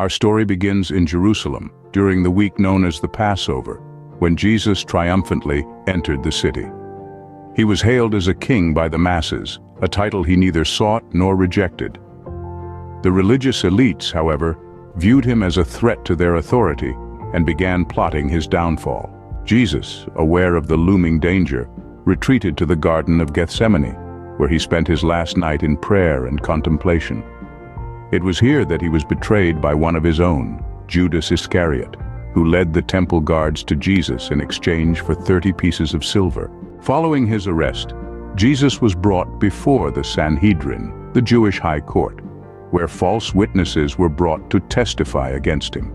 Our story begins in Jerusalem, during the week known as the Passover, when Jesus triumphantly entered the city. He was hailed as a king by the masses, a title he neither sought nor rejected. The religious elites, however, viewed him as a threat to their authority and began plotting his downfall. Jesus, aware of the looming danger, retreated to the Garden of Gethsemane, where he spent his last night in prayer and contemplation. It was here that he was betrayed by one of his own, Judas Iscariot, who led the temple guards to Jesus in exchange for 30 pieces of silver. Following his arrest, Jesus was brought before the Sanhedrin, the Jewish high court, where false witnesses were brought to testify against him.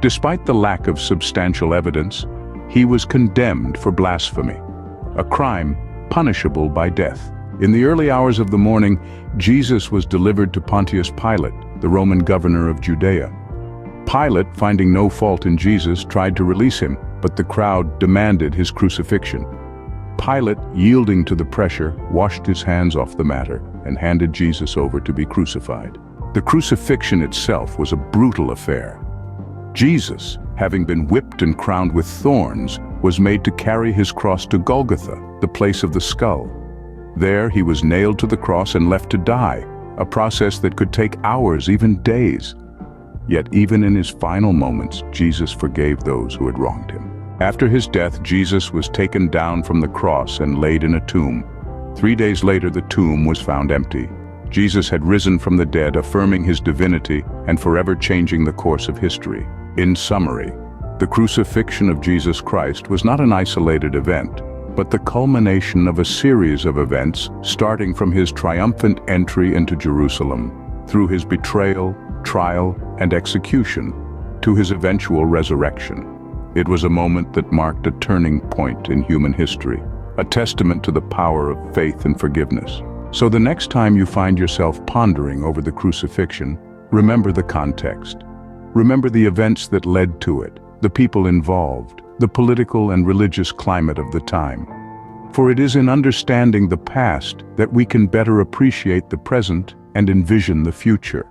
Despite the lack of substantial evidence, he was condemned for blasphemy, a crime punishable by death. In the early hours of the morning, Jesus was delivered to Pontius Pilate, the Roman governor of Judea. Pilate, finding no fault in Jesus, tried to release him, but the crowd demanded his crucifixion. Pilate, yielding to the pressure, washed his hands off the matter and handed Jesus over to be crucified. The crucifixion itself was a brutal affair. Jesus, having been whipped and crowned with thorns, was made to carry his cross to Golgotha, the place of the skull. There he was nailed to the cross and left to die, a process that could take hours, even days. Yet even in his final moments, Jesus forgave those who had wronged him. After his death, Jesus was taken down from the cross and laid in a tomb. 3 days later, the tomb was found empty. Jesus had risen from the dead, affirming his divinity and forever changing the course of history. In summary, the crucifixion of Jesus Christ was not an isolated event, but the culmination of a series of events starting from his triumphant entry into Jerusalem, through his betrayal, trial, and execution, to his eventual resurrection. It was a moment that marked a turning point in human history, a testament to the power of faith and forgiveness. So the next time you find yourself pondering over the crucifixion, remember the context. Remember the events that led to it, the people involved, the political and religious climate of the time. For it is in understanding the past that we can better appreciate the present and envision the future.